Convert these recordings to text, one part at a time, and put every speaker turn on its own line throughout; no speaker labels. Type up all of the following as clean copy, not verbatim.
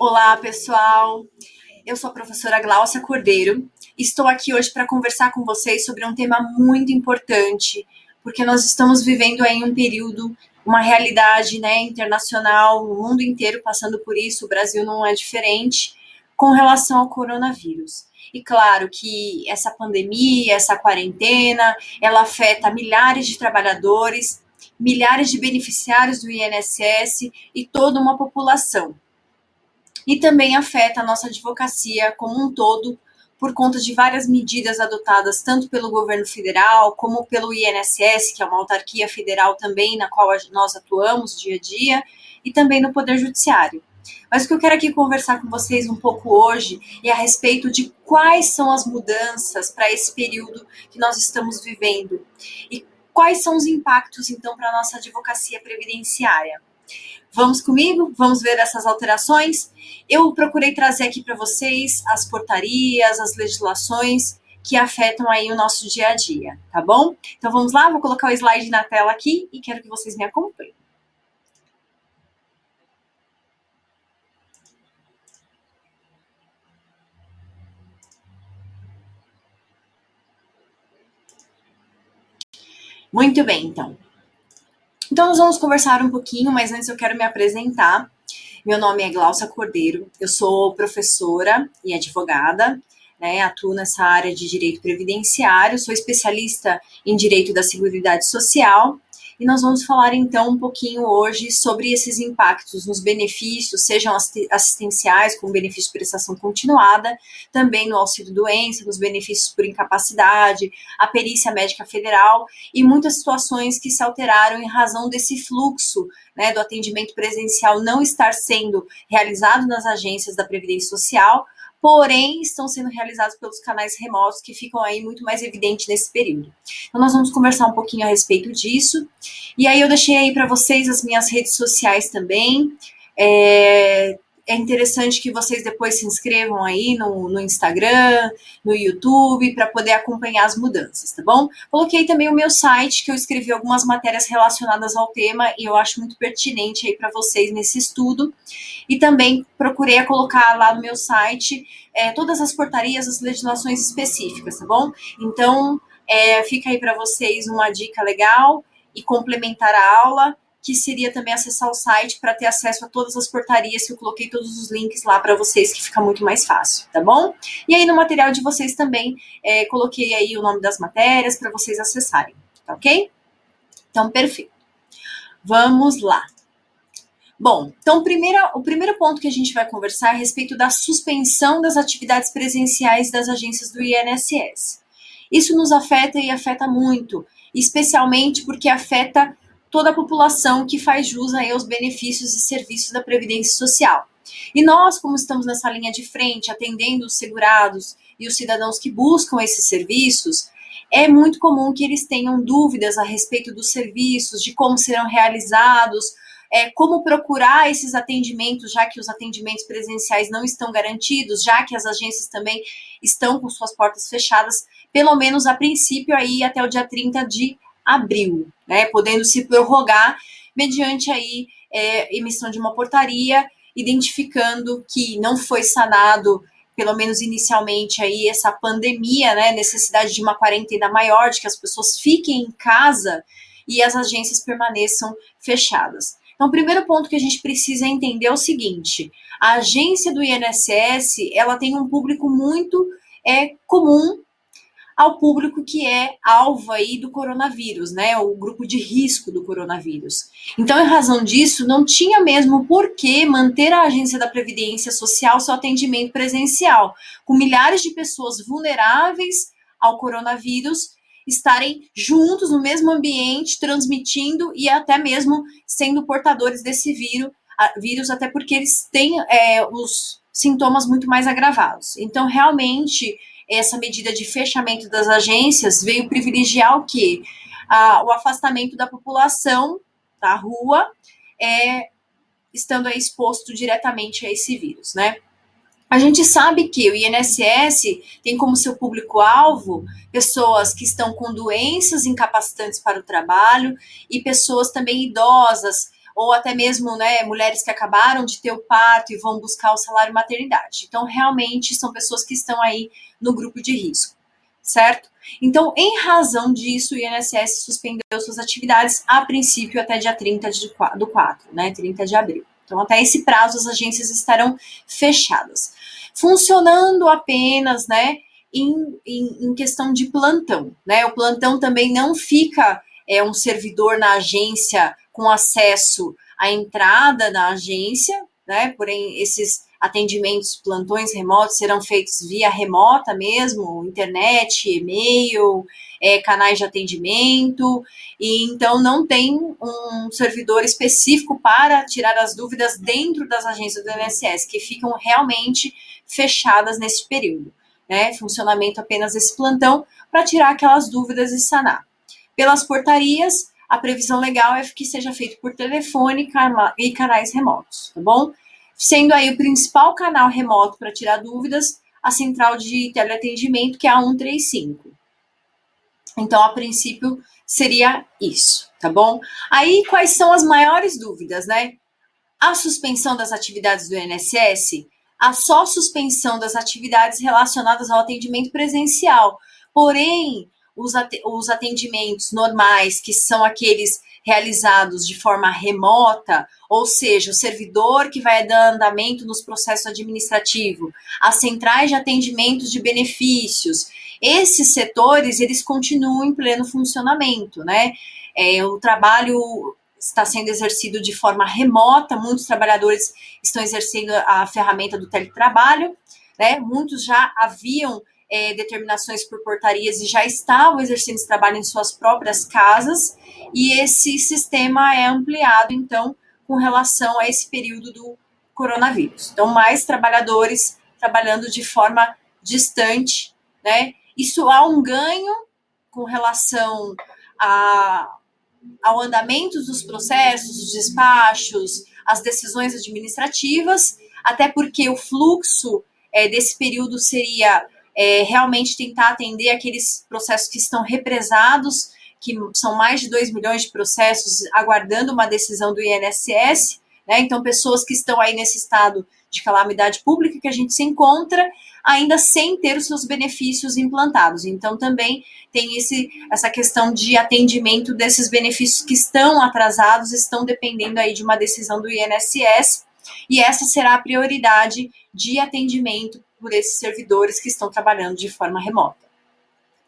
Olá, pessoal. Eu sou a professora Gláucia Cordeiro. Estou aqui hoje para conversar com vocês sobre um tema muito importante, porque nós estamos vivendo aí um período, uma realidade, internacional, o mundo inteiro passando por isso, o Brasil não é diferente, com relação ao coronavírus. E claro que essa pandemia, essa quarentena, ela afeta milhares de trabalhadores, milhares de beneficiários do INSS e toda uma população. E também afeta a nossa advocacia como um todo, por conta de várias medidas adotadas tanto pelo governo federal como pelo INSS, que é uma autarquia federal também, na qual nós atuamos dia a dia, e também no Poder Judiciário. Mas o que eu quero aqui conversar com vocês um pouco hoje é a respeito de quais são as mudanças para esse período que nós estamos vivendo e quais são os impactos, então, para a nossa advocacia previdenciária. Vamos comigo? Vamos ver essas alterações? Eu procurei trazer aqui para vocês as portarias, as legislações que afetam aí o nosso dia a dia, tá bom? Então vamos lá, vou colocar o slide na tela aqui e quero que vocês me acompanhem. Muito bem, então. Então nós vamos conversar um pouquinho, mas antes eu quero me apresentar. Meu nome é Gláucia Cordeiro, eu sou professora e advogada, atuo nessa área de direito previdenciário, sou especialista em direito da Seguridade Social e nós vamos falar então um pouquinho hoje sobre esses impactos nos benefícios, sejam assistenciais, com benefício de prestação continuada, também no auxílio-doença, nos benefícios por incapacidade, a perícia médica federal e muitas situações que se alteraram em razão desse fluxo, do atendimento presencial não estar sendo realizado nas agências da Previdência Social, porém estão sendo realizados pelos canais remotos que ficam aí muito mais evidentes nesse período. Então nós vamos conversar um pouquinho a respeito disso, e aí eu deixei aí para vocês as minhas redes sociais também. É interessante que vocês depois se inscrevam aí no Instagram, no YouTube, para poder acompanhar as mudanças, tá bom? Coloquei também o meu site, que eu escrevi algumas matérias relacionadas ao tema e eu acho muito pertinente aí para vocês nesse estudo. E também procurei colocar lá no meu site todas as portarias, as legislações específicas, tá bom? Então, fica aí para vocês uma dica legal e complementar a aula, que seria também acessar o site para ter acesso a todas as portarias, que eu coloquei todos os links lá para vocês, que fica muito mais fácil, tá bom? E aí no material de vocês também, coloquei aí o nome das matérias para vocês acessarem, tá ok? Então, perfeito. Vamos lá. Bom, então o primeiro ponto que a gente vai conversar é a respeito da suspensão das atividades presenciais das agências do INSS. Isso nos afeta e afeta muito, especialmente porque afeta toda a população que faz jus aí aos benefícios e serviços da Previdência Social. E nós, como estamos nessa linha de frente, atendendo os segurados e os cidadãos que buscam esses serviços, é muito comum que eles tenham dúvidas a respeito dos serviços, de como serão realizados, como procurar esses atendimentos, já que os atendimentos presenciais não estão garantidos, já que as agências também estão com suas portas fechadas, pelo menos a princípio aí até o dia 30 de abril, podendo se prorrogar mediante aí emissão de uma portaria, identificando que não foi sanado, pelo menos inicialmente, aí essa pandemia, necessidade de uma quarentena maior, de que as pessoas fiquem em casa e as agências permaneçam fechadas. Então, o primeiro ponto que a gente precisa entender é o seguinte: a agência do INSS, ela tem um público muito comum ao público que é alvo aí do coronavírus, o grupo de risco do coronavírus. Então, em razão disso, não tinha mesmo por que manter a agência da Previdência Social seu atendimento presencial, com milhares de pessoas vulneráveis ao coronavírus estarem juntos no mesmo ambiente, transmitindo e até mesmo sendo portadores desse vírus, até porque eles têm os sintomas muito mais agravados. Então, realmente, essa medida de fechamento das agências veio privilegiar o quê? O afastamento da população da rua, estando aí exposto diretamente a esse vírus, A gente sabe que o INSS tem como seu público-alvo pessoas que estão com doenças incapacitantes para o trabalho e pessoas também idosas ou até mesmo, né, mulheres que acabaram de ter o parto e vão buscar o salário maternidade. Então, realmente, são pessoas que estão aí no grupo de risco, certo? Então, em razão disso, o INSS suspendeu suas atividades, a princípio, até dia 30 do 4, né, 30 de abril. Então, até esse prazo, as agências estarão fechadas. Funcionando apenas, né, em questão de plantão, né? O plantão também não fica um servidor na agência com acesso à entrada na agência, né? Porém, esses atendimentos, plantões remotos serão feitos via remota mesmo, internet, e-mail, canais de atendimento, e então não tem um servidor específico para tirar as dúvidas dentro das agências do INSS, que ficam realmente fechadas nesse período, né? Funcionamento apenas desse plantão para tirar aquelas dúvidas e sanar. Pelas portarias, a previsão legal é que seja feito por telefone e canais remotos, tá bom? Sendo aí o principal canal remoto para tirar dúvidas, a central de teleatendimento, que é a 135. Então, a princípio, seria isso, tá bom? Aí, quais são as maiores dúvidas, né? A suspensão das atividades do INSS, a só suspensão das atividades relacionadas ao atendimento presencial. Porém, os atendimentos normais, que são aqueles realizados de forma remota, ou seja, o servidor que vai dar andamento nos processos administrativos, as centrais de atendimento de benefícios, esses setores, eles continuam em pleno funcionamento, né? O trabalho está sendo exercido de forma remota, muitos trabalhadores estão exercendo a ferramenta do teletrabalho, né? Muitos já haviam determinações por portarias e já estavam exercendo esse trabalho em suas próprias casas, e esse sistema é ampliado, então, com relação a esse período do coronavírus. Então, mais trabalhadores trabalhando de forma distante, né? Isso há um ganho com relação ao andamento dos processos, dos despachos, as decisões administrativas, até porque o fluxo desse período seria realmente tentar atender aqueles processos que estão represados, que são mais de 2 milhões de processos aguardando uma decisão do INSS, né? Então, pessoas que estão aí nesse estado de calamidade pública que a gente se encontra, ainda sem ter os seus benefícios implantados. Então, também tem essa questão de atendimento desses benefícios que estão atrasados, estão dependendo aí de uma decisão do INSS, e essa será a prioridade de atendimento por esses servidores que estão trabalhando de forma remota.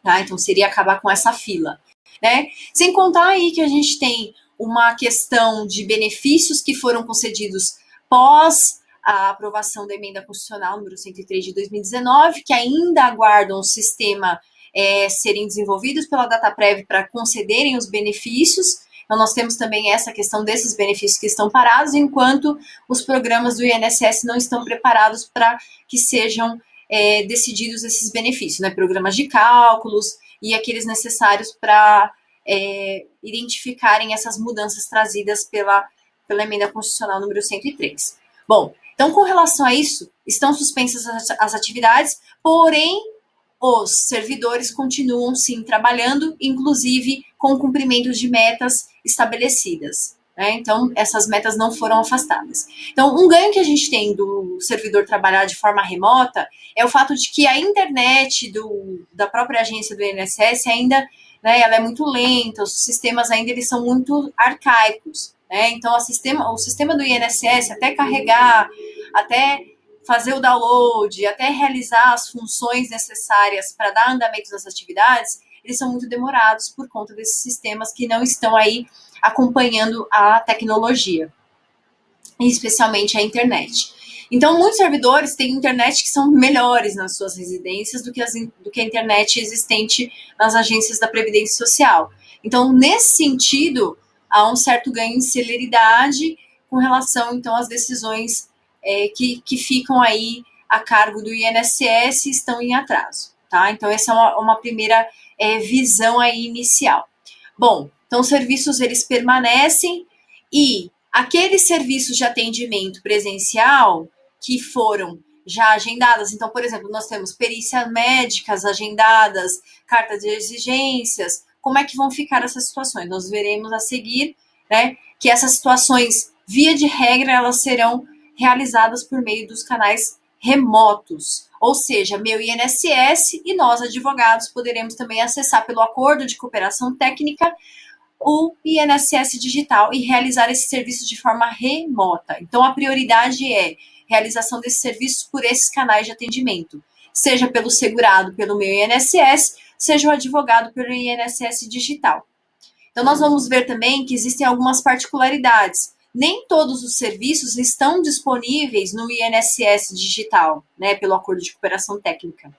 Tá? Então, seria acabar com essa fila, né? Sem contar aí que a gente tem uma questão de benefícios que foram concedidos pós a aprovação da emenda constitucional número 103 de 2019, que ainda aguardam o sistema serem desenvolvidos pela Dataprev para concederem os benefícios. Então, nós temos também essa questão desses benefícios que estão parados, enquanto os programas do INSS não estão preparados para que sejam decididos esses benefícios, né? Programas de cálculos e aqueles necessários para identificarem essas mudanças trazidas pela emenda constitucional número 103. Bom, então, com relação a isso, estão suspensas as atividades, porém, os servidores continuam, sim, trabalhando, inclusive com o cumprimento de metas estabelecidas, né? Então, essas metas não foram afastadas. Então, um ganho que a gente tem do servidor trabalhar de forma remota é o fato de que a internet da própria agência do INSS ainda, né, ela é muito lenta, os sistemas ainda eles são muito arcaicos, né? Então, o sistema do INSS, até carregar, até fazer o download, até realizar as funções necessárias para dar andamento das atividades, eles são muito demorados por conta desses sistemas que não estão aí acompanhando a tecnologia, especialmente a internet. Então, muitos servidores têm internet que são melhores nas suas residências do que a internet existente nas agências da Previdência Social. Então, nesse sentido, há um certo ganho em celeridade com relação, então, às decisões que ficam aí a cargo do INSS e estão em atraso, tá? Então, essa é uma primeira visão aí inicial. Bom, então, os serviços, eles permanecem, e aqueles serviços de atendimento presencial que foram já agendadas, então, por exemplo, nós temos perícias médicas agendadas, carta de exigências, como é que vão ficar essas situações? Nós veremos a seguir, né, que essas situações, via de regra, elas serão realizadas por meio dos canais remotos, ou seja, meu INSS e nós, advogados, poderemos também acessar pelo acordo de cooperação técnica o INSS digital e realizar esse serviço de forma remota. Então, a prioridade é realização desses serviços por esses canais de atendimento, seja pelo segurado pelo meu INSS, seja o advogado pelo INSS digital. Então, nós vamos ver também que existem algumas particularidades. Nem todos os serviços estão disponíveis no INSS digital, né, pelo acordo de cooperação técnica.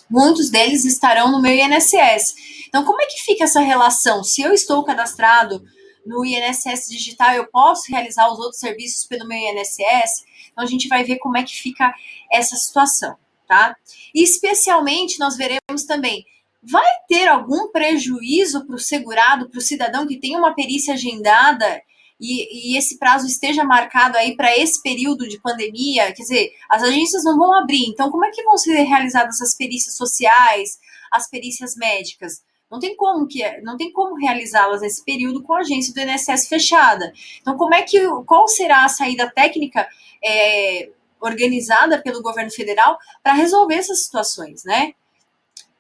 Muitos deles estarão no meu INSS. Então, como é que fica essa relação? Se eu estou cadastrado no INSS digital, eu posso realizar os outros serviços pelo meu INSS? Então, a gente vai ver como é que fica essa situação, tá? E, especialmente, nós veremos também, vai ter algum prejuízo para o segurado, para o cidadão que tem uma perícia agendada e esse prazo esteja marcado aí para esse período de pandemia? Quer dizer, as agências não vão abrir, então como é que vão ser realizadas as perícias sociais, as perícias médicas? Não tem como realizá-las nesse período com a agência do INSS fechada. Então, qual será a saída técnica organizada pelo governo federal para resolver essas situações, né?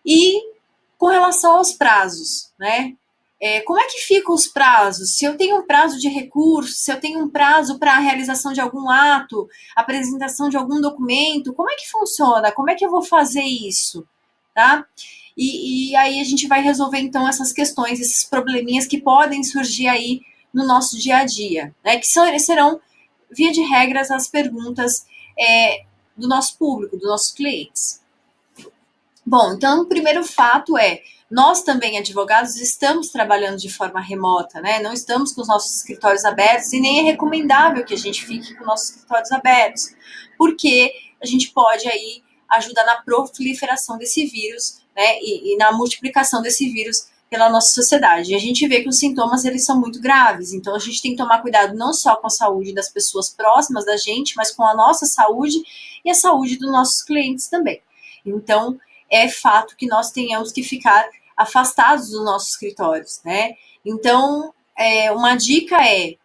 E com relação aos prazos, né? Como é que ficam os prazos? Se eu tenho um prazo de recurso, se eu tenho um prazo para a realização de algum ato, apresentação de algum documento, como é que funciona? Como é que eu vou fazer isso? Tá? E aí a gente vai resolver, então, essas questões, esses probleminhas que podem surgir aí no nosso dia a dia, né? Que serão, via de regras, as perguntas do nosso público, dos nossos clientes. Bom, então o primeiro fato é, nós também, advogados, estamos trabalhando de forma remota, né? Não estamos com os nossos escritórios abertos e nem é recomendável que a gente fique com nossos escritórios abertos, porque a gente pode aí ajudar na proliferação desse vírus, né? E na multiplicação desse vírus pela nossa sociedade. E a gente vê que os sintomas, eles são muito graves, então a gente tem que tomar cuidado não só com a saúde das pessoas próximas da gente, mas com a nossa saúde e a saúde dos nossos clientes também. Então, é fato que nós tenhamos que ficar afastados dos nossos escritórios, né? Então, uma dica é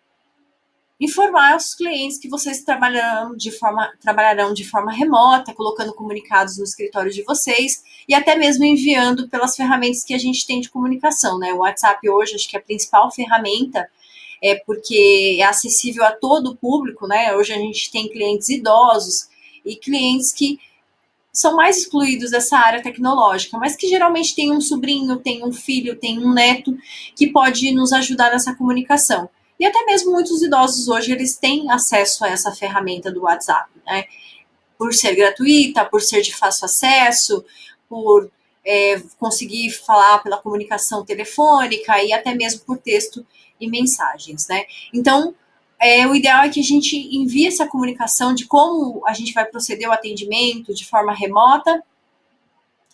informar aos clientes que vocês trabalharão de forma remota, colocando comunicados no escritório de vocês e até mesmo enviando pelas ferramentas que a gente tem de comunicação, né? O WhatsApp hoje, acho que é a principal ferramenta, porque é acessível a todo o público, né? Hoje a gente tem clientes idosos e clientes que são mais excluídos dessa área tecnológica, mas que geralmente tem um sobrinho, tem um filho, tem um neto que pode nos ajudar nessa comunicação. E até mesmo muitos idosos hoje, eles têm acesso a essa ferramenta do WhatsApp, né? Por ser gratuita, por ser de fácil acesso, por conseguir falar pela comunicação telefônica e até mesmo por texto e mensagens, né? Então, o ideal é que a gente envie essa comunicação de como a gente vai proceder o atendimento de forma remota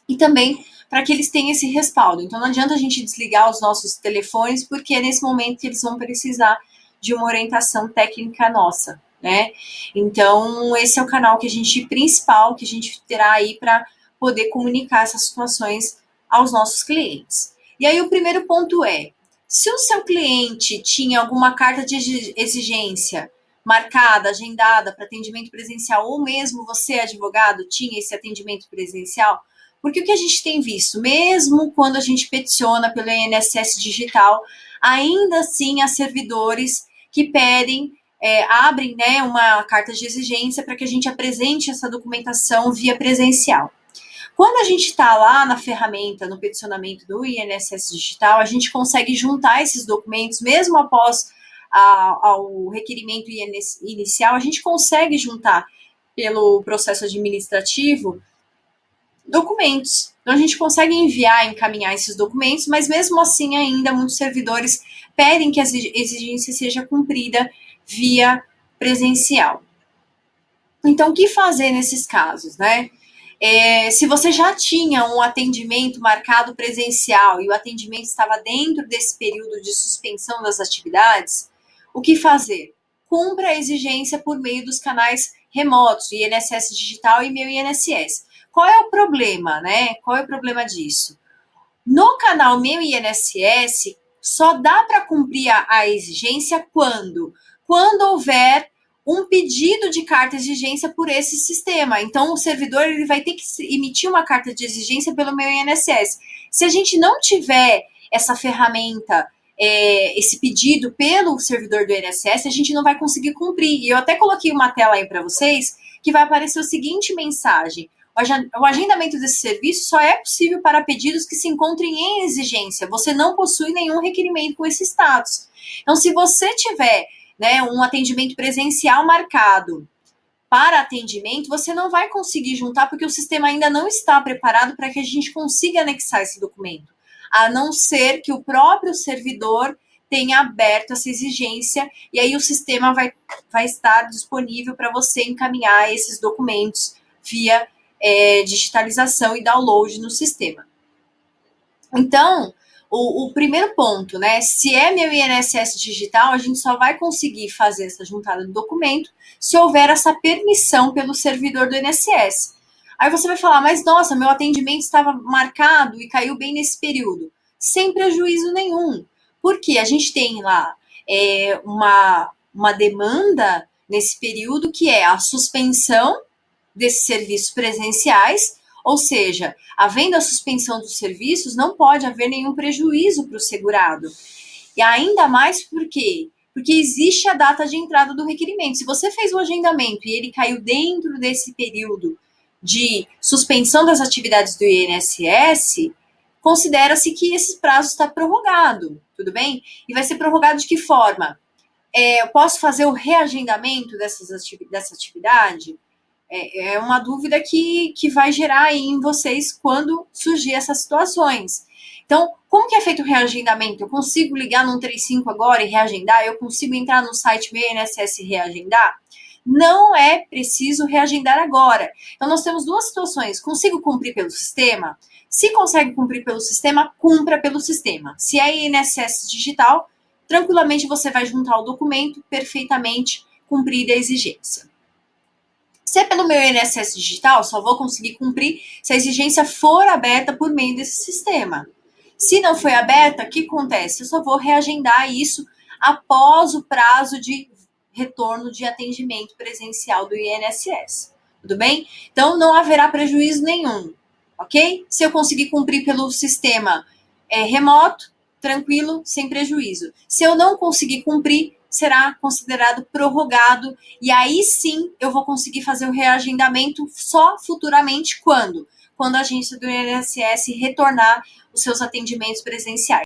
e também para que eles tenham esse respaldo. Então, não adianta a gente desligar os nossos telefones, porque é nesse momento que eles vão precisar de uma orientação técnica nossa, né? Então, esse é o canal principal que a gente terá aí para poder comunicar essas situações aos nossos clientes. E aí, o primeiro ponto é, se o seu cliente tinha alguma carta de exigência marcada, agendada para atendimento presencial, ou mesmo você, advogado, tinha esse atendimento presencial, porque o que a gente tem visto, mesmo quando a gente peticiona pelo INSS digital, ainda assim há servidores que pedem, abrem, né, uma carta de exigência para que a gente apresente essa documentação via presencial. Quando a gente está lá na ferramenta, no peticionamento do INSS digital, a gente consegue juntar esses documentos, mesmo após ao requerimento inicial, a gente consegue juntar pelo processo administrativo documentos. Então, a gente consegue encaminhar esses documentos, mas mesmo assim, ainda muitos servidores pedem que a exigência seja cumprida via presencial. Então, o que fazer nesses casos, né? Se você já tinha um atendimento marcado presencial e o atendimento estava dentro desse período de suspensão das atividades, o que fazer? Cumpra a exigência por meio dos canais remotos, INSS digital e meu INSS. Qual é o problema, né? Qual é o problema disso? No canal Meu INSS, só dá para cumprir a exigência quando? Quando houver um pedido de carta de exigência por esse sistema. Então, o servidor ele vai ter que emitir uma carta de exigência pelo meu INSS. Se a gente não tiver essa ferramenta, esse pedido pelo servidor do INSS, a gente não vai conseguir cumprir. E eu até coloquei uma tela aí para vocês, que vai aparecer a seguinte mensagem: o agendamento desse serviço só é possível para pedidos que se encontrem em exigência. Você não possui nenhum requerimento com esse status. Então, se você tiver, né, um atendimento presencial marcado para atendimento, você não vai conseguir juntar porque o sistema ainda não está preparado para que a gente consiga anexar esse documento, a não ser que o próprio servidor tenha aberto essa exigência e aí o sistema vai estar disponível para você encaminhar esses documentos via digitalização e download no sistema. Então, o primeiro ponto, né? Se é meu INSS digital, a gente só vai conseguir fazer essa juntada do documento se houver essa permissão pelo servidor do INSS. Aí você vai falar, mas nossa, meu atendimento estava marcado e caiu bem nesse período. Sem prejuízo nenhum. Porque a gente tem lá uma demanda nesse período que é a suspensão desses serviços presenciais, ou seja, havendo a suspensão dos serviços, não pode haver nenhum prejuízo para o segurado. E ainda mais por quê? Porque existe a data de entrada do requerimento. Se você fez o agendamento e ele caiu dentro desse período de suspensão das atividades do INSS, considera-se que esse prazo está prorrogado, tudo bem? E vai ser prorrogado de que forma? Eu posso fazer o reagendamento dessa atividade? É uma dúvida que vai gerar aí em vocês quando surgir essas situações. Então, como que é feito o reagendamento? Eu consigo ligar no 135 agora e reagendar? Eu consigo entrar no site meu INSS e reagendar? Não é preciso reagendar agora. Então, nós temos duas situações. Consigo cumprir pelo sistema? Se consegue cumprir pelo sistema, cumpra pelo sistema. Se é INSS digital, tranquilamente você vai juntar o documento perfeitamente cumprida a exigência. Se é pelo meu INSS digital, só vou conseguir cumprir se a exigência for aberta por meio desse sistema. Se não foi aberta, o que acontece? Eu só vou reagendar isso após o prazo de retorno de atendimento presencial do INSS. Tudo bem? Então, não haverá prejuízo nenhum, ok? Se eu conseguir cumprir pelo sistema remoto, tranquilo, sem prejuízo. Se eu não conseguir cumprir, será considerado prorrogado e aí sim eu vou conseguir fazer o reagendamento só futuramente quando? Quando a agência do INSS retornar os seus atendimentos presenciais.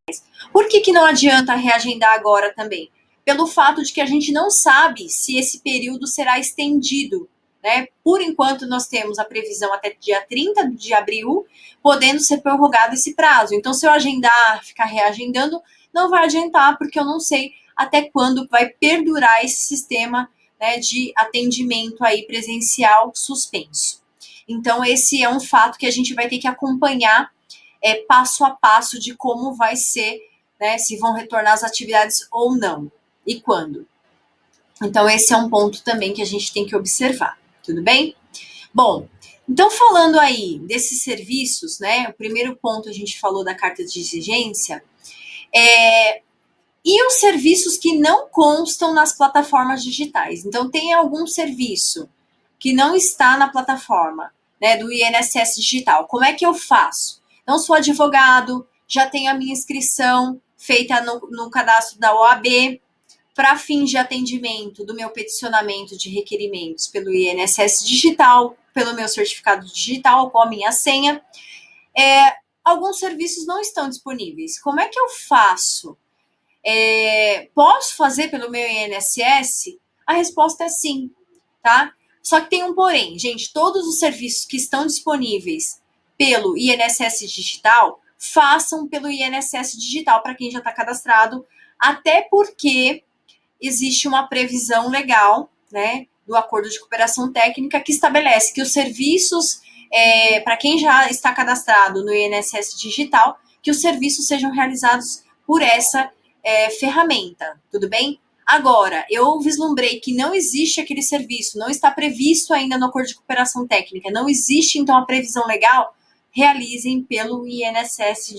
Por que não adianta reagendar agora também? Pelo fato de que a gente não sabe se esse período será estendido, né? Por enquanto, nós temos a previsão até dia 30 de abril, podendo ser prorrogado esse prazo. Então, se eu agendar, ficar reagendando, não vai adiantar, porque eu não sei até quando vai perdurar esse sistema, né, de atendimento aí presencial suspenso. Então, esse é um fato que a gente vai ter que acompanhar passo a passo de como vai ser, né, se vão retornar as atividades ou não, e quando. Então, esse é um ponto também que a gente tem que observar, tudo bem? Bom, então falando aí desses serviços, né, o primeiro ponto a gente falou da carta de exigência, e os serviços que não constam nas plataformas digitais. Então, tem algum serviço que não está na plataforma, né, do INSS digital. Como é que eu faço? Não sou advogado, já tenho a minha inscrição feita no cadastro da OAB, para fins de atendimento do meu peticionamento de requerimentos pelo INSS digital, pelo meu certificado digital, com a minha senha, alguns serviços não estão disponíveis. Como é que eu faço? Posso fazer pelo meu INSS? A resposta é sim, tá? Só que tem um porém, gente, todos os serviços que estão disponíveis pelo INSS digital, façam pelo INSS digital para quem já está cadastrado, até porque existe uma previsão legal, né, do acordo de cooperação técnica que estabelece que os serviços, para quem já está cadastrado no INSS digital, que os serviços sejam realizados por essa ferramenta, tudo bem? Agora, eu vislumbrei que não existe aquele serviço, não está previsto ainda no acordo de cooperação técnica, não existe então a previsão legal, realizem pelo INSS,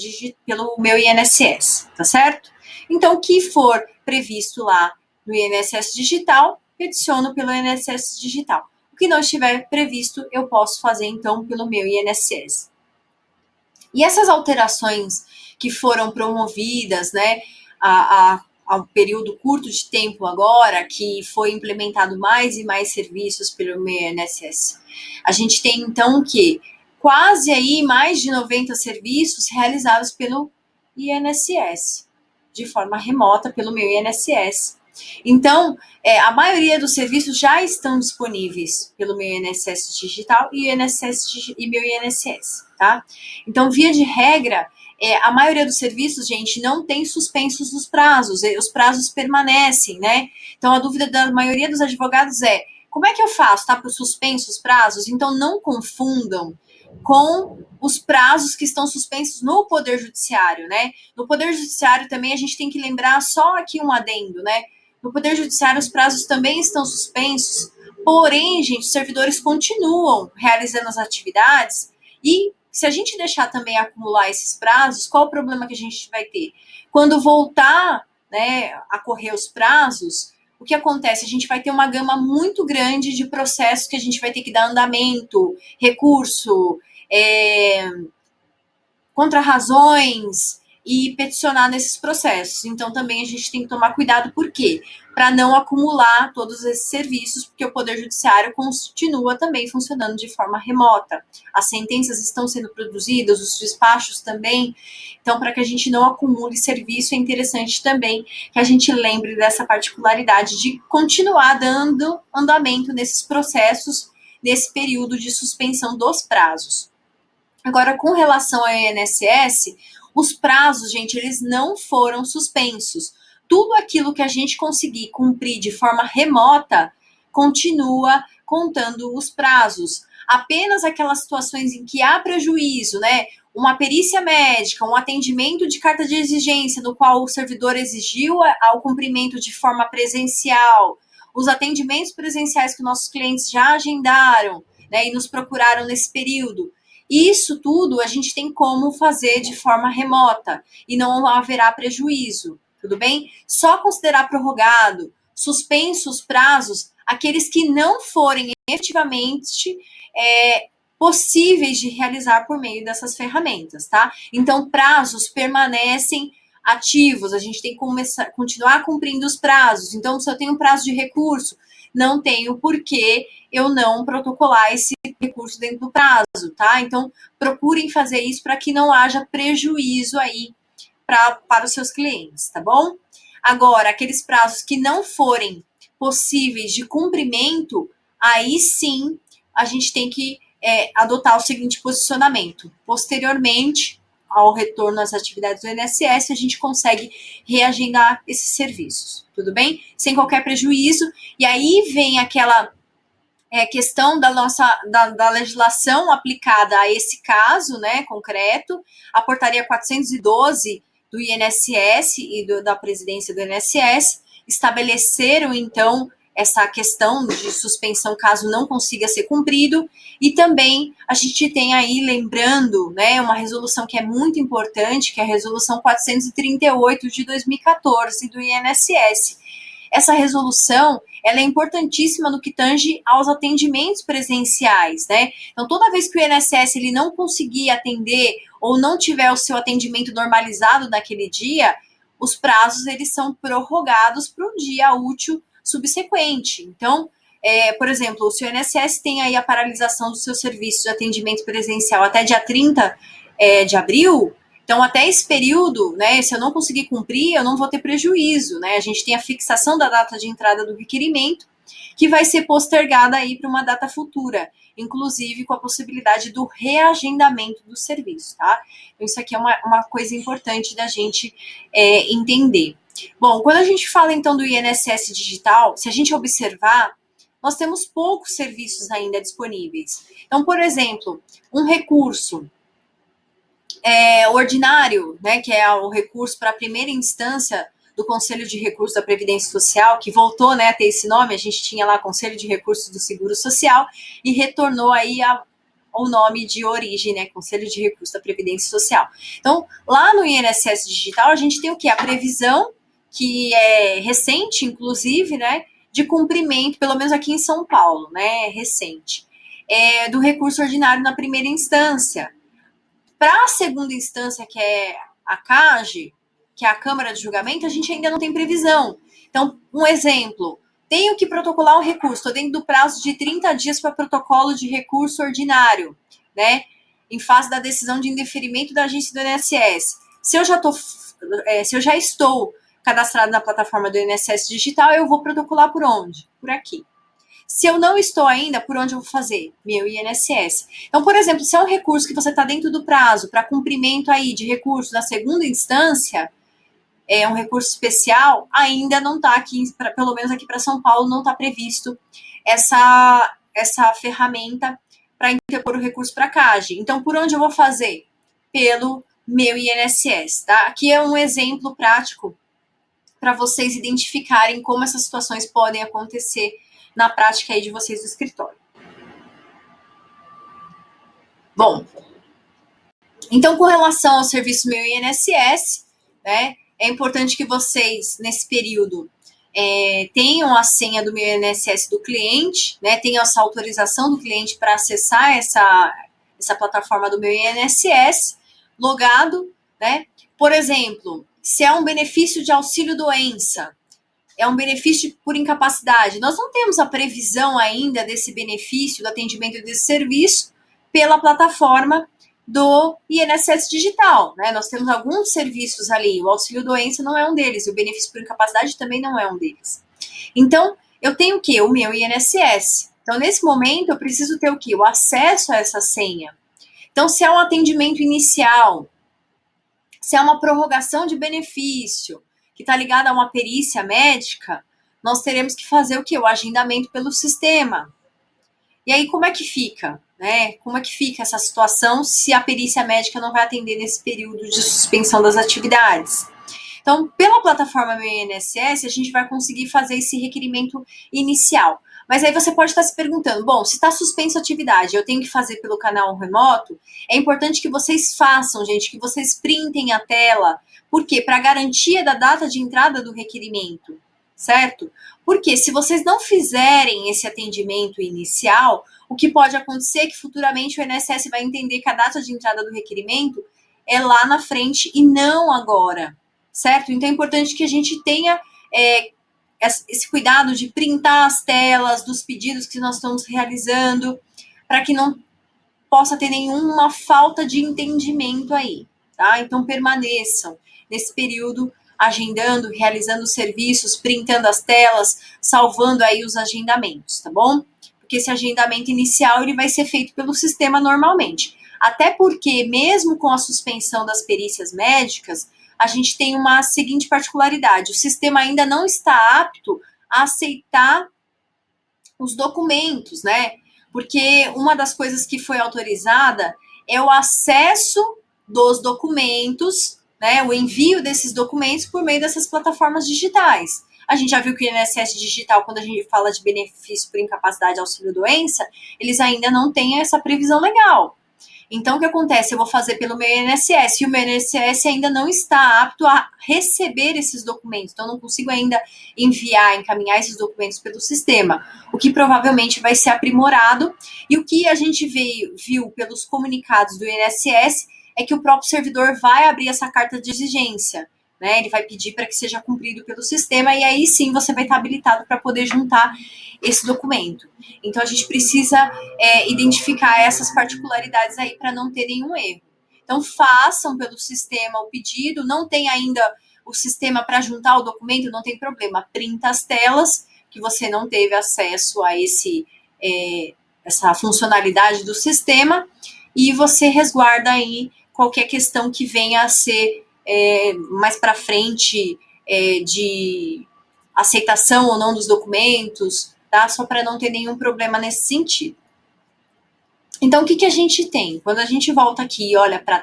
pelo meu INSS, tá certo? Então, o que for previsto lá no INSS Digital, peticiono pelo INSS Digital. O que não estiver previsto, eu posso fazer, então, pelo meu INSS. E essas alterações que foram promovidas, né, a um período curto de tempo agora, que foi implementado mais e mais serviços pelo meu INSS. A gente tem, então, o quê? Quase aí mais de 90 serviços realizados pelo INSS, de forma remota pelo meu INSS. Então, a maioria dos serviços já estão disponíveis pelo meu INSS digital e meu INSS, tá? Então, via de regra, a maioria dos serviços, gente, não tem suspensos os prazos permanecem, né? Então, a dúvida da maioria dos advogados é, como é que eu faço, tá, para suspenso os prazos? Então, não confundam com os prazos que estão suspensos no Poder Judiciário, né? No Poder Judiciário também a gente tem que lembrar só aqui um adendo, né? No Poder Judiciário os prazos também estão suspensos, porém, gente, os servidores continuam realizando as atividades e se a gente deixar também acumular esses prazos, qual o problema que a gente vai ter? Quando voltar, né, a correr os prazos, o que acontece? A gente vai ter uma gama muito grande de processos que a gente vai ter que dar andamento, recurso, contrarrazões e peticionar nesses processos. Então, também a gente tem que tomar cuidado, por quê? Para não acumular todos esses serviços, porque o Poder Judiciário continua também funcionando de forma remota. As sentenças estão sendo produzidas, os despachos também. Então, para que a gente não acumule serviço, é interessante também que a gente lembre dessa particularidade de continuar dando andamento nesses processos, nesse período de suspensão dos prazos. Agora, com relação ao INSS, os prazos, gente, eles não foram suspensos. Tudo aquilo que a gente conseguir cumprir de forma remota continua contando os prazos. Apenas aquelas situações em que há prejuízo, né? Uma perícia médica, um atendimento de carta de exigência, no qual o servidor exigiu ao cumprimento de forma presencial, os atendimentos presenciais que nossos clientes já agendaram, né, e nos procuraram nesse período. Isso tudo a gente tem como fazer de forma remota e não haverá prejuízo, tudo bem? Só considerar prorrogado, suspenso os prazos, aqueles que não forem efetivamente possíveis de realizar por meio dessas ferramentas, tá? Então, prazos permanecem ativos, a gente tem que continuar cumprindo os prazos. Então, se eu tenho um prazo de recurso, não tenho por que eu não protocolar esse recurso dentro do prazo, tá? Então, procurem fazer isso para que não haja prejuízo aí para os seus clientes, tá bom? Agora, aqueles prazos que não forem possíveis de cumprimento, aí sim a gente tem que adotar o seguinte posicionamento. Posteriormente, ao retorno às atividades do INSS, a gente consegue reagendar esses serviços, tudo bem? Sem qualquer prejuízo. E aí vem aquela questão da legislação aplicada a esse caso, né, concreto, a portaria 412 do INSS e da presidência do INSS estabeleceram, então, essa questão de suspensão caso não consiga ser cumprido, e também a gente tem aí, lembrando, né, uma resolução que é muito importante, que é a resolução 438 de 2014 do INSS. Essa resolução, ela é importantíssima no que tange aos atendimentos presenciais, né? Então, toda vez que o INSS ele não conseguir atender ou não tiver o seu atendimento normalizado naquele dia, os prazos eles são prorrogados para o dia útil subsequente. Então, por exemplo, se o INSS tem aí a paralisação do seu serviço de atendimento presencial até dia 30 de abril, então, até esse período, né, se eu não conseguir cumprir, eu não vou ter prejuízo, né? A gente tem a fixação da data de entrada do requerimento, que vai ser postergada aí para uma data futura, inclusive com a possibilidade do reagendamento do serviço, tá? Então, isso aqui é uma coisa importante da gente entender. Bom, quando a gente fala, então, do INSS digital, se a gente observar, nós temos poucos serviços ainda disponíveis. Então, por exemplo, um recurso ordinário, né, que é o recurso para a primeira instância do Conselho de Recursos da Previdência Social, que voltou, né, a ter esse nome, a gente tinha lá Conselho de Recursos do Seguro Social, e retornou aí o nome de origem, né? Conselho de Recurso da Previdência Social. Então, lá no INSS Digital, a gente tem o quê? A previsão, que é recente, inclusive, né? De cumprimento, pelo menos aqui em São Paulo, né? Recente, do recurso ordinário na primeira instância. Para a segunda instância, que é a CAGE, que é a Câmara de Julgamento, a gente ainda não tem previsão. Então, um exemplo, tenho que protocolar um recurso, estou dentro do prazo de 30 dias para protocolo de recurso ordinário, né? Em face da decisão de indeferimento da agência do INSS. Se eu já estou cadastrado na plataforma do INSS Digital, eu vou protocolar por onde? Por aqui. Se eu não estou ainda, por onde eu vou fazer? Meu INSS. Então, por exemplo, se é um recurso que você está dentro do prazo para cumprimento aí de recurso na segunda instância, é um recurso especial, ainda não está aqui, pelo menos aqui para São Paulo, não está previsto essa ferramenta para interpor o recurso para a CAGE. Então, por onde eu vou fazer? Pelo meu INSS, tá? Aqui é um exemplo prático para vocês identificarem como essas situações podem acontecer na prática aí de vocês do escritório. Bom, então com relação ao serviço Meu INSS, né, é importante que vocês, nesse período, tenham a senha do Meu INSS do cliente, né, tenham essa autorização do cliente para acessar essa plataforma do Meu INSS, logado, né? Por exemplo, se é um benefício de auxílio-doença, é um benefício por incapacidade. Nós não temos a previsão ainda desse benefício, do atendimento desse serviço, pela plataforma do INSS Digital, né? Nós temos alguns serviços ali, o auxílio-doença não é um deles, e o benefício por incapacidade também não é um deles. Então, eu tenho o quê? O meu INSS. Então, nesse momento, eu preciso ter o quê? O acesso a essa senha. Então, se é um atendimento inicial, se é uma prorrogação de benefício, que está ligada a uma perícia médica, nós teremos que fazer o quê? O agendamento pelo sistema. E aí, como é que fica? Né? Como é que fica essa situação se a perícia médica não vai atender nesse período de suspensão das atividades? Então, pela plataforma Meu INSS, a gente vai conseguir fazer esse requerimento inicial. Mas aí você pode estar se perguntando, bom, se está suspensa a atividade, eu tenho que fazer pelo canal remoto? É importante que vocês façam, gente, que vocês printem a tela. Por quê? Para garantia da data de entrada do requerimento, certo? Porque se vocês não fizerem esse atendimento inicial, o que pode acontecer é que futuramente o INSS vai entender que a data de entrada do requerimento é lá na frente e não agora, certo? Então é importante que a gente tenha esse cuidado de printar as telas dos pedidos que nós estamos realizando, para que não possa ter nenhuma falta de entendimento aí, tá? Então permaneçam nesse período agendando, realizando serviços, printando as telas, salvando aí os agendamentos, tá bom? Porque esse agendamento inicial ele vai ser feito pelo sistema normalmente. Até porque, mesmo com a suspensão das perícias médicas, a gente tem uma seguinte particularidade: o sistema ainda não está apto a aceitar os documentos, né? Porque uma das coisas que foi autorizada é o acesso dos documentos, né? O envio desses documentos por meio dessas plataformas digitais. A gente já viu que o INSS Digital, quando a gente fala de benefício por incapacidade, auxílio-doença, eles ainda não têm essa previsão legal. Então, o que acontece? Eu vou fazer pelo meu INSS e o meu INSS ainda não está apto a receber esses documentos. Então, eu não consigo ainda encaminhar esses documentos pelo sistema, o que provavelmente vai ser aprimorado. E o que a gente viu pelos comunicados do INSS é que o próprio servidor vai abrir essa carta de exigência, né? Ele vai pedir para que seja cumprido pelo sistema e aí sim você vai estar habilitado para poder juntar esse documento. Então, a gente precisa identificar essas particularidades aí para não ter nenhum erro. Então, façam pelo sistema o pedido, não tem ainda o sistema para juntar o documento, não tem problema, printa as telas, que você não teve acesso a essa funcionalidade do sistema, e você resguarda aí qualquer questão que venha a ser mais para frente de aceitação ou não dos documentos, tá? Só para não ter nenhum problema nesse sentido. Então, o que a gente tem? Quando a gente volta aqui e olha para a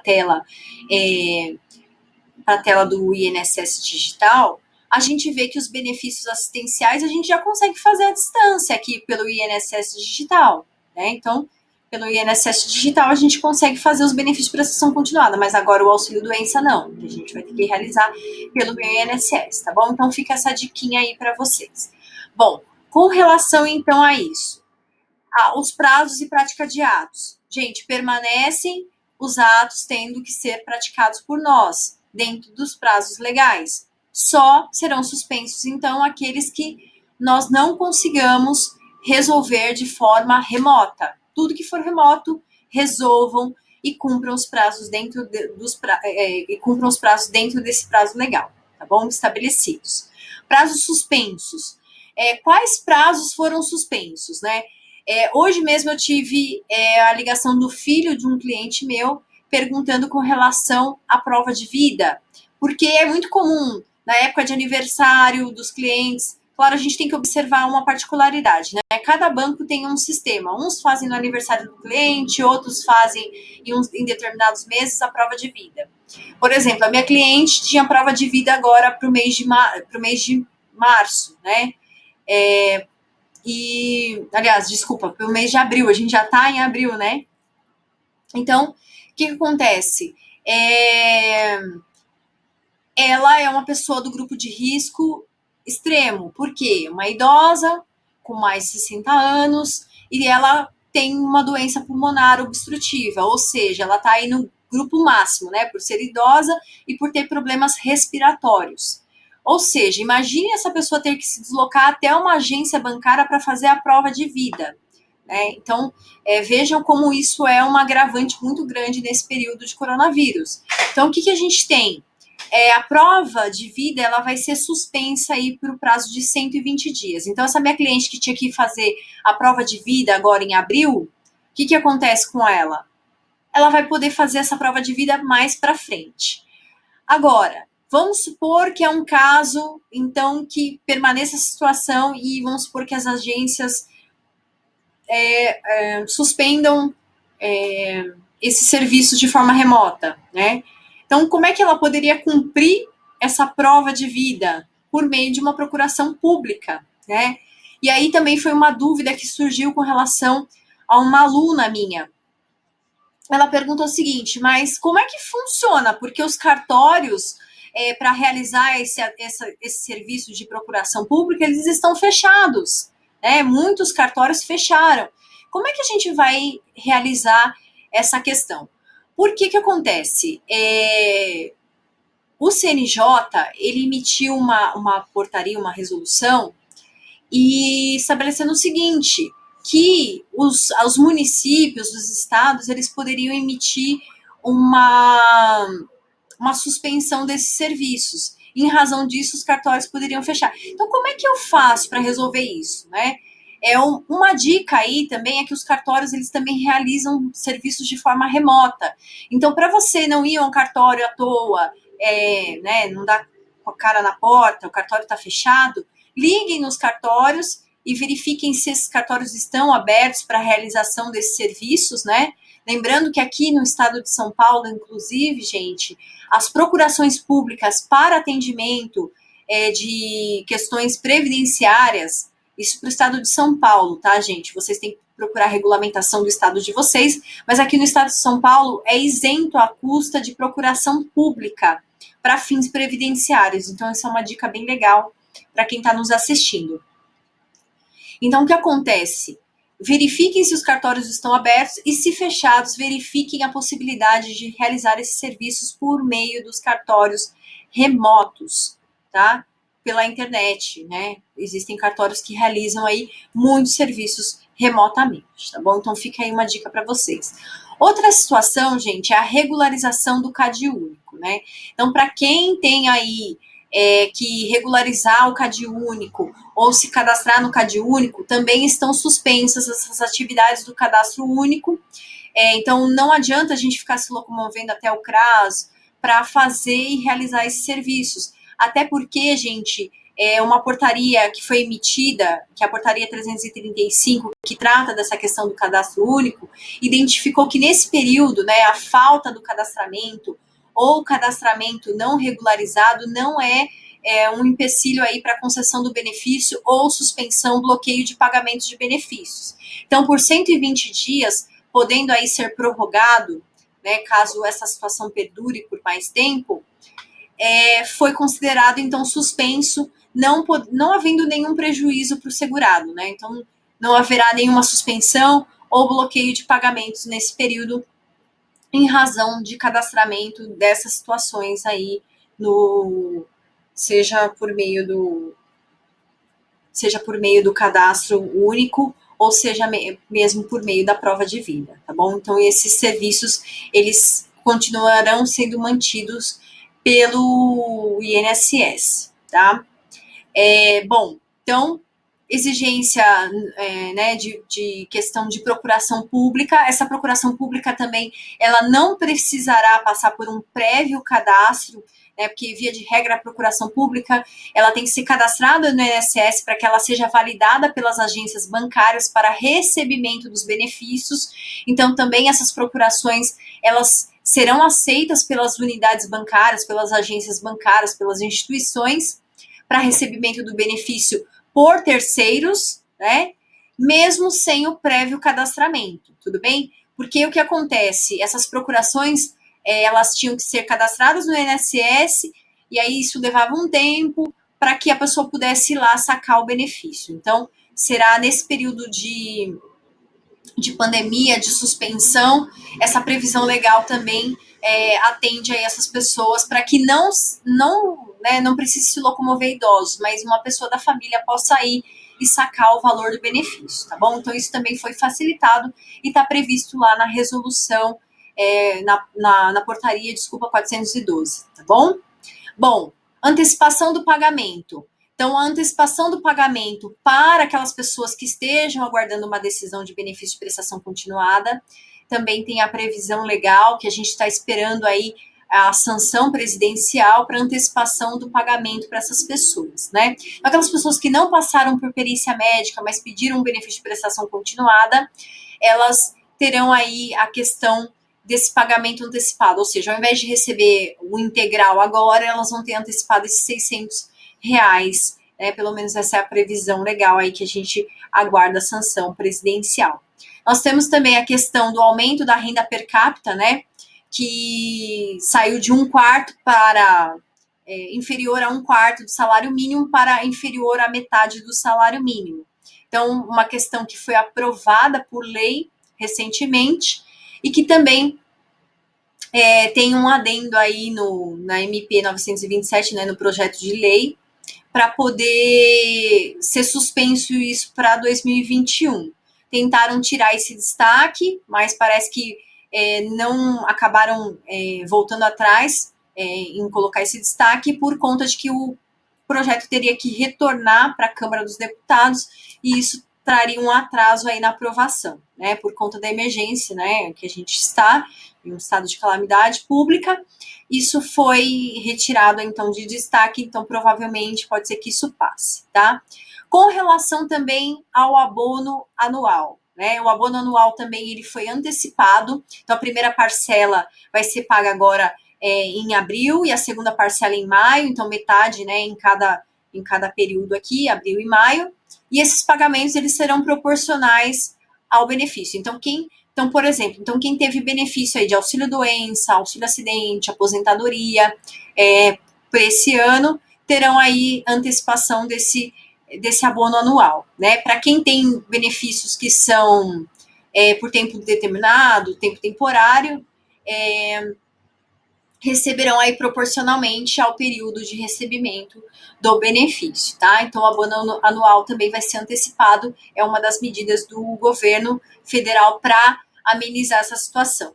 tela do INSS Digital, a gente vê que os benefícios assistenciais a gente já consegue fazer à distância aqui pelo INSS Digital, né? Então, pelo INSS digital, a gente consegue fazer os benefícios de prestação continuada, mas agora o auxílio-doença não, que a gente vai ter que realizar pelo INSS, tá bom? Então fica essa diquinha aí para vocês. Bom, com relação então a isso, os prazos e prática de atos. Gente, permanecem os atos tendo que ser praticados por nós, dentro dos prazos legais. Só serão suspensos, então, aqueles que nós não consigamos resolver de forma remota. Tudo que for remoto, resolvam e cumpram os prazos dentro desse prazo legal, tá bom? Estabelecidos. Prazos suspensos. Quais prazos foram suspensos, né? Hoje mesmo eu tive a ligação do filho de um cliente meu perguntando com relação à prova de vida, porque é muito comum na época de aniversário dos clientes. Claro, a gente tem que observar uma particularidade, né? Cada banco tem um sistema. Uns fazem no aniversário do cliente, outros fazem em determinados meses a prova de vida. Por exemplo, a minha cliente tinha prova de vida agora para o mês de março, né? Aliás, desculpa, pelo mês de abril, a gente já está em abril, né? Então, o que acontece? Ela é uma pessoa do grupo de risco extremo, porque uma idosa com mais de 60 anos e ela tem uma doença pulmonar obstrutiva, ou seja, ela está aí no grupo máximo, né? Por ser idosa e por ter problemas respiratórios. Ou seja, imagine essa pessoa ter que se deslocar até uma agência bancária para fazer a prova de vida. Né? Então, vejam como isso é um agravante muito grande nesse período de coronavírus. Então, o que a gente tem? A prova de vida ela vai ser suspensa aí para o prazo de 120 dias. Então, essa minha cliente que tinha que fazer a prova de vida agora em abril, o que acontece com ela? Ela vai poder fazer essa prova de vida mais para frente. Agora, vamos supor que é um caso, então, que permaneça a situação e vamos supor que as agências suspendam esse serviço de forma remota, né? Então, como é que ela poderia cumprir essa prova de vida? Por meio de uma procuração pública, né? E aí também foi uma dúvida que surgiu com relação a uma aluna minha. Ela perguntou o seguinte, mas como é que funciona? Porque os cartórios, para realizar esse serviço de procuração pública, eles estão fechados, né? Muitos cartórios fecharam. Como é que a gente vai realizar essa questão? Por que acontece? O CNJ, ele emitiu uma portaria, uma resolução, e estabelecendo o seguinte, que os municípios, os estados, eles poderiam emitir uma suspensão desses serviços. Em razão disso, os cartórios poderiam fechar. Então, como é que eu faço para resolver isso, né? Uma dica aí também é que os cartórios, eles também realizam serviços de forma remota. Então, para você não ir a um cartório à toa, né, não dar com a cara na porta, o cartório está fechado, liguem nos cartórios e verifiquem se esses cartórios estão abertos para a realização desses serviços, né? Lembrando que aqui no estado de São Paulo, inclusive, gente, as procurações públicas para atendimento de questões previdenciárias, isso para o estado de São Paulo, tá, gente? Vocês têm que procurar a regulamentação do estado de vocês, mas aqui no estado de São Paulo é isento a custa de procuração pública para fins previdenciários. Então, essa é uma dica bem legal para quem está nos assistindo. Então, o que acontece? Verifiquem se os cartórios estão abertos e, se fechados, verifiquem a possibilidade de realizar esses serviços por meio dos cartórios remotos, tá? Pela internet, né? Existem cartórios que realizam aí muitos serviços remotamente, tá bom? Então, fica aí uma dica para vocês. Outra situação, gente, é a regularização do CAD único, né? Então, para quem tem aí que regularizar o CAD único ou se cadastrar no CAD único, também estão suspensas essas atividades do cadastro único. Então, não adianta a gente ficar se locomovendo até o CRAS para fazer e realizar esses serviços. Até porque, gente, uma portaria que foi emitida, que é a portaria 335, que trata dessa questão do cadastro único, identificou que nesse período, né, a falta do cadastramento ou cadastramento não regularizado não é um empecilho aí para concessão do benefício ou suspensão, bloqueio de pagamento de benefícios. Então, por 120 dias, podendo aí ser prorrogado, né, caso essa situação perdure por mais tempo, foi considerado, então, suspenso, não havendo nenhum prejuízo para o segurado, né? Então, não haverá nenhuma suspensão ou bloqueio de pagamentos nesse período, em razão de cadastramento dessas situações aí, seja por meio do cadastro único, ou seja mesmo por meio da prova de vida, tá bom? Então, esses serviços, eles continuarão sendo mantidos pelo INSS, tá? Bom, então, exigência, né, de questão de procuração pública. Essa procuração pública também, ela não precisará passar por um prévio cadastro, né, porque, via de regra, a procuração pública, ela tem que ser cadastrada no INSS para que ela seja validada pelas agências bancárias para recebimento dos benefícios. Então, também essas procurações, elas serão aceitas pelas unidades bancárias, pelas agências bancárias, pelas instituições, para recebimento do benefício por terceiros, né? Mesmo sem o prévio cadastramento, tudo bem? Porque o que acontece? Essas procurações, elas tinham que ser cadastradas no INSS, e aí isso levava um tempo para que a pessoa pudesse ir lá sacar o benefício. Então, será nesse período de pandemia, de suspensão, essa previsão legal também atende a essas pessoas para que não precise se locomover idosos, mas uma pessoa da família possa ir e sacar o valor do benefício, tá bom? Então, isso também foi facilitado e está previsto lá na resolução, na portaria, 412, tá bom? Bom, antecipação do pagamento. Então, a antecipação do pagamento para aquelas pessoas que estejam aguardando uma decisão de benefício de prestação continuada, também tem a previsão legal, que a gente está esperando aí a sanção presidencial para antecipação do pagamento para essas pessoas, né? Então, aquelas pessoas que não passaram por perícia médica, mas pediram um benefício de prestação continuada, elas terão aí a questão desse pagamento antecipado, ou seja, ao invés de receber o integral agora, elas vão ter antecipado esses R$600, né? Pelo menos essa é a previsão legal aí que a gente aguarda a sanção presidencial. Nós temos também a questão do aumento da renda per capita, né? Que saiu de 1/4 para inferior a 1/4 do salário mínimo para inferior à metade do salário mínimo. Então, uma questão que foi aprovada por lei recentemente e que também tem um adendo aí na MP 927, né, no projeto de lei, para poder ser suspenso isso para 2021. Tentaram tirar esse destaque, mas parece que não acabaram voltando atrás em colocar esse destaque por conta de que o projeto teria que retornar para a Câmara dos Deputados e isso traria um atraso aí na aprovação, né, por conta da emergência, né, que a gente está em um estado de calamidade pública. Isso foi retirado, então, de destaque, então, provavelmente, pode ser que isso passe, tá? Com relação também ao abono anual, né, o abono anual também, ele foi antecipado, então, a primeira parcela vai ser paga agora em abril e a segunda parcela em maio, então, metade, né, em cada período aqui, abril e maio, e esses pagamentos, eles serão proporcionais ao benefício. Então, por exemplo, quem teve benefício aí de auxílio-doença, auxílio-acidente, aposentadoria, por esse ano, terão aí antecipação desse abono anual, né? Para quem tem benefícios que são por tempo determinado, tempo temporário, receberão aí proporcionalmente ao período de recebimento do benefício, tá? Então, o abono anual também vai ser antecipado, é uma das medidas do governo federal para amenizar essa situação.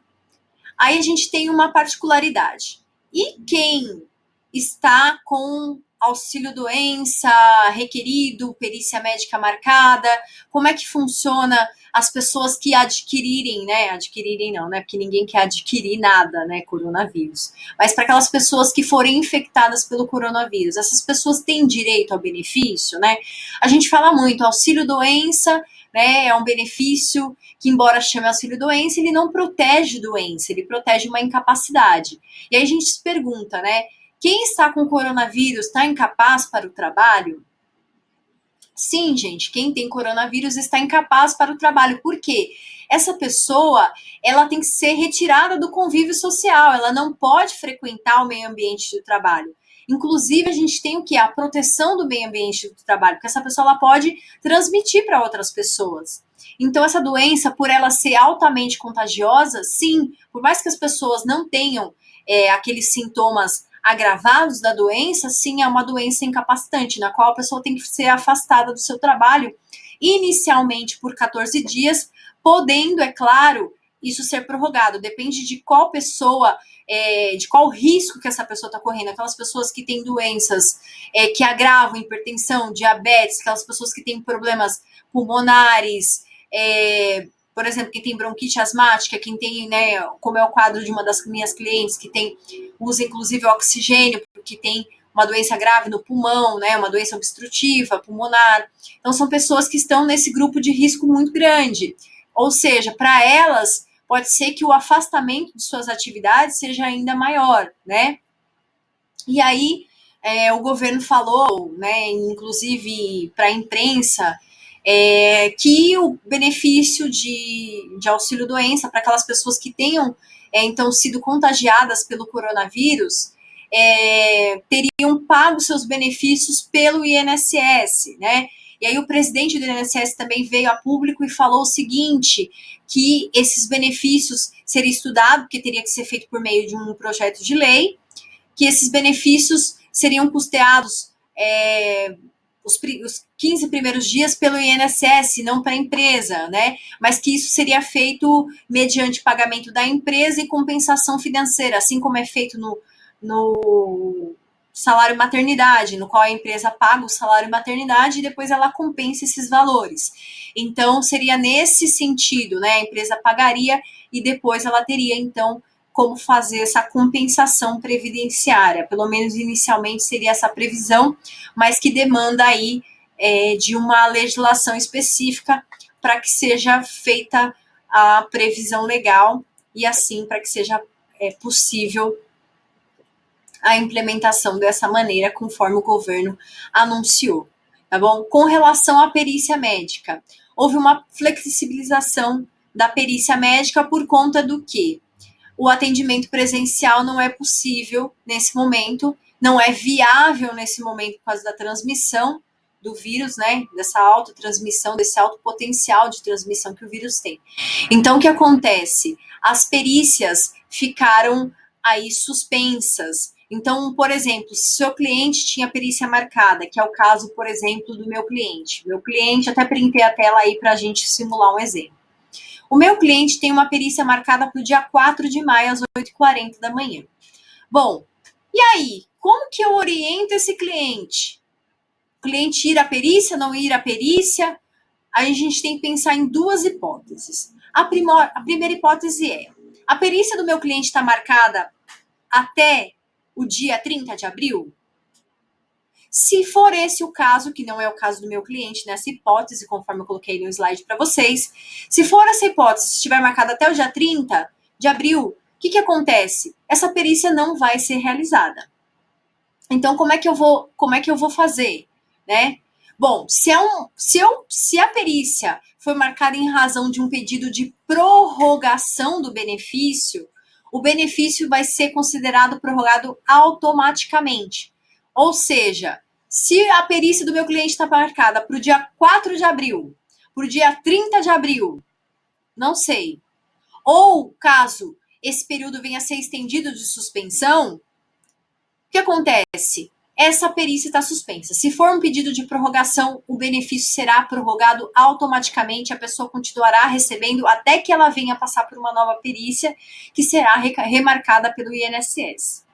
Aí a gente tem uma particularidade. E quem está com auxílio-doença requerido, perícia médica marcada, como é que funciona as pessoas que adquirirem, né? Adquirirem não, né? Porque ninguém quer adquirir nada, né? Coronavírus. Mas para aquelas pessoas que forem infectadas pelo coronavírus, essas pessoas têm direito ao benefício, né? A gente fala muito, auxílio-doença, né? É um benefício que, embora chame auxílio-doença, ele não protege doença, ele protege uma incapacidade. E aí a gente se pergunta, né? Quem está com coronavírus está incapaz para o trabalho? Sim, gente, quem tem coronavírus está incapaz para o trabalho. Por quê? Essa pessoa, ela tem que ser retirada do convívio social, ela não pode frequentar o meio ambiente do trabalho. Inclusive, a gente tem o que? A proteção do meio ambiente do trabalho, porque essa pessoa ela pode transmitir para outras pessoas. Então, essa doença, por ela ser altamente contagiosa, sim, por mais que as pessoas não tenham aqueles sintomas agravados da doença, sim, é uma doença incapacitante, na qual a pessoa tem que ser afastada do seu trabalho, inicialmente por 14 dias, podendo, é claro, isso ser prorrogado. Depende de qual pessoa, de qual risco que essa pessoa está correndo. Aquelas pessoas que têm doenças que agravam hipertensão, diabetes, aquelas pessoas que têm problemas pulmonares, por exemplo, quem tem bronquite asmática, quem tem, né, como é o quadro de uma das minhas clientes, que tem, usa inclusive oxigênio, porque tem uma doença grave no pulmão, né, uma doença obstrutiva, pulmonar. Então, são pessoas que estão nesse grupo de risco muito grande. Ou seja, para elas, pode ser que o afastamento de suas atividades seja ainda maior, né? E aí, o governo falou, né, inclusive para a imprensa, que o benefício de auxílio-doença para aquelas pessoas que tenham, então, sido contagiadas pelo coronavírus, teriam pago seus benefícios pelo INSS, né? E aí o presidente do INSS também veio a público e falou o seguinte, que esses benefícios seriam estudados, porque teria que ser feito por meio de um projeto de lei, que esses benefícios seriam custeados os 15 primeiros dias pelo INSS, não para a empresa, né? Mas que isso seria feito mediante pagamento da empresa e compensação financeira, assim como é feito no salário maternidade, no qual a empresa paga o salário maternidade e depois ela compensa esses valores. Então, seria nesse sentido, né? A empresa pagaria e depois ela teria, então, como fazer essa compensação previdenciária. Pelo menos inicialmente seria essa previsão, mas que demanda aí de uma legislação específica para que seja feita a previsão legal e assim para que seja possível a implementação dessa maneira, conforme o governo anunciou, tá bom? Com relação à perícia médica, houve uma flexibilização da perícia médica por conta do quê? O atendimento presencial não é possível nesse momento, não é viável nesse momento por causa da transmissão do vírus, né? Dessa autotransmissão, desse alto potencial de transmissão que o vírus tem. Então, o que acontece? As perícias ficaram aí suspensas. Então, por exemplo, se o seu cliente tinha perícia marcada, que é o caso, por exemplo, do meu cliente. Meu cliente, até printei a tela aí para a gente simular um exemplo. O meu cliente tem uma perícia marcada para o dia 4 de maio, às 8h40 da manhã. Bom, e aí? Como que eu oriento esse cliente? O cliente ir à perícia, não ir à perícia? Aí a gente tem que pensar em duas hipóteses. A primeira hipótese é: a perícia do meu cliente está marcada até o dia 30 de abril? Se for esse o caso, que não é o caso do meu cliente, nessa hipótese, conforme eu coloquei no slide para vocês, se for essa hipótese, estiver marcada até o dia 30 de abril, o que acontece? Essa perícia não vai ser realizada. Então, como é que eu vou fazer? Né? Bom, se a perícia foi marcada em razão de um pedido de prorrogação do benefício, o benefício vai ser considerado prorrogado automaticamente. Ou seja, se a perícia do meu cliente está marcada para o dia 4 de abril, para o dia 30 de abril, não sei. Ou, caso esse período venha a ser estendido de suspensão, o que acontece? Essa perícia está suspensa. Se for um pedido de prorrogação, o benefício será prorrogado automaticamente, a pessoa continuará recebendo até que ela venha passar por uma nova perícia, que será remarcada pelo INSS.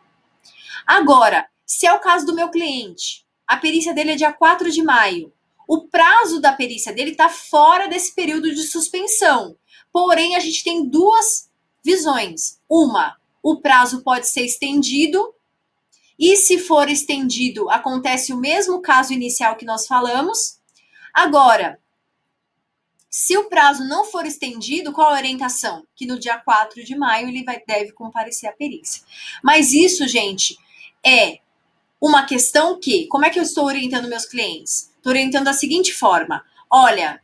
Agora, se é o caso do meu cliente, a perícia dele é dia 4 de maio, o prazo da perícia dele está fora desse período de suspensão. Porém, a gente tem duas visões. Uma, o prazo pode ser estendido, e se for estendido, acontece o mesmo caso inicial que nós falamos. Agora, se o prazo não for estendido, qual a orientação? Que no dia 4 de maio ele deve comparecer à perícia. Mas isso, gente, é uma questão que, como é que eu estou orientando meus clientes? Estou orientando da seguinte forma: olha,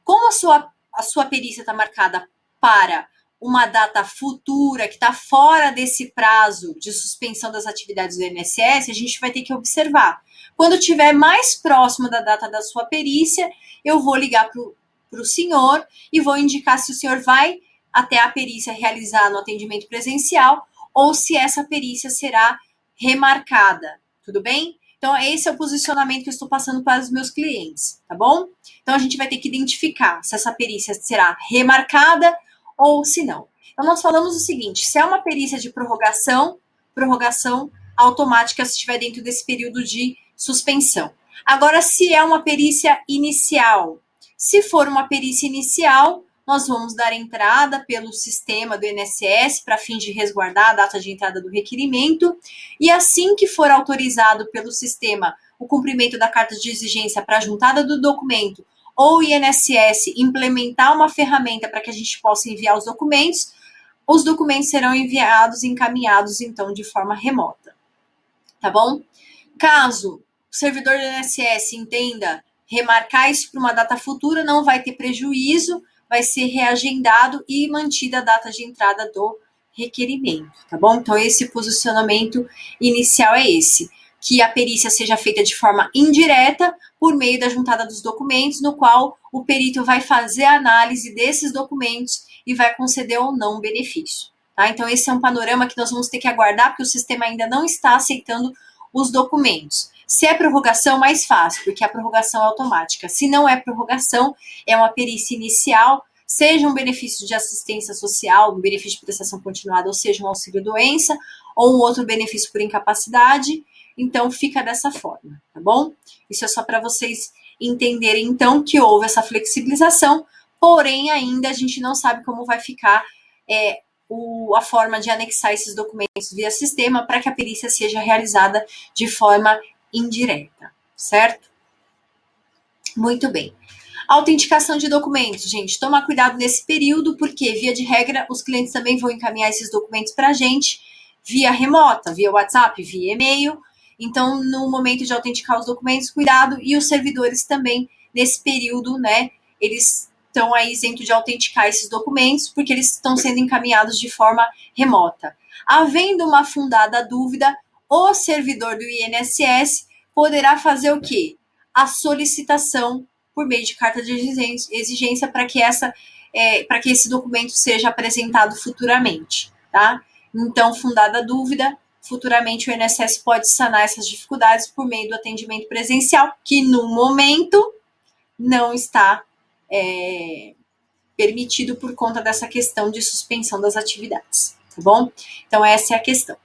como a sua perícia está marcada para uma data futura, que está fora desse prazo de suspensão das atividades do INSS, a gente vai ter que observar. Quando estiver mais próximo da data da sua perícia, eu vou ligar para o senhor e vou indicar se o senhor vai até a perícia realizar no atendimento presencial ou se essa perícia será remarcada, tudo bem? Então, esse é o posicionamento que eu estou passando para os meus clientes, tá bom? Então, a gente vai ter que identificar se essa perícia será remarcada ou se não. Então, nós falamos o seguinte: se é uma perícia de prorrogação, prorrogação automática se estiver dentro desse período de suspensão. Agora, se é uma perícia inicial, se for uma perícia inicial, nós vamos dar entrada pelo sistema do INSS para fim de resguardar a data de entrada do requerimento, e assim que for autorizado pelo sistema o cumprimento da carta de exigência para a juntada do documento ou o INSS implementar uma ferramenta para que a gente possa enviar os documentos serão enviados e encaminhados, então, de forma remota. Tá bom? Caso o servidor do INSS entenda remarcar isso para uma data futura, não vai ter prejuízo, vai ser reagendado e mantida a data de entrada do requerimento, tá bom? Então, esse posicionamento inicial é esse: que a perícia seja feita de forma indireta, por meio da juntada dos documentos, no qual o perito vai fazer a análise desses documentos e vai conceder ou não o benefício, tá? Então, esse é um panorama que nós vamos ter que aguardar, porque o sistema ainda não está aceitando os documentos. Se é prorrogação, mais fácil, porque a prorrogação é automática. Se não é prorrogação, é uma perícia inicial, seja um benefício de assistência social, um benefício de prestação continuada, ou seja, um auxílio-doença, ou um outro benefício por incapacidade. Então, fica dessa forma, tá bom? Isso é só para vocês entenderem, então, que houve essa flexibilização, porém, ainda a gente não sabe como vai ficar a forma de anexar esses documentos via sistema para que a perícia seja realizada de forma indireta, certo? Muito bem. Autenticação de documentos, gente, tomar cuidado nesse período, porque, via de regra, os clientes também vão encaminhar esses documentos para a gente via remota, via WhatsApp, via e-mail. Então, no momento de autenticar os documentos, cuidado, e os servidores também, nesse período, né, eles estão aí isentos de autenticar esses documentos, porque eles estão sendo encaminhados de forma remota. Havendo uma fundada dúvida, o servidor do INSS poderá fazer o quê? A solicitação por meio de carta de exigência para que esse documento seja apresentado futuramente, tá? Então, fundada a dúvida, futuramente o INSS pode sanar essas dificuldades por meio do atendimento presencial, que no momento não está permitido por conta dessa questão de suspensão das atividades, tá bom? Então, essa é a questão.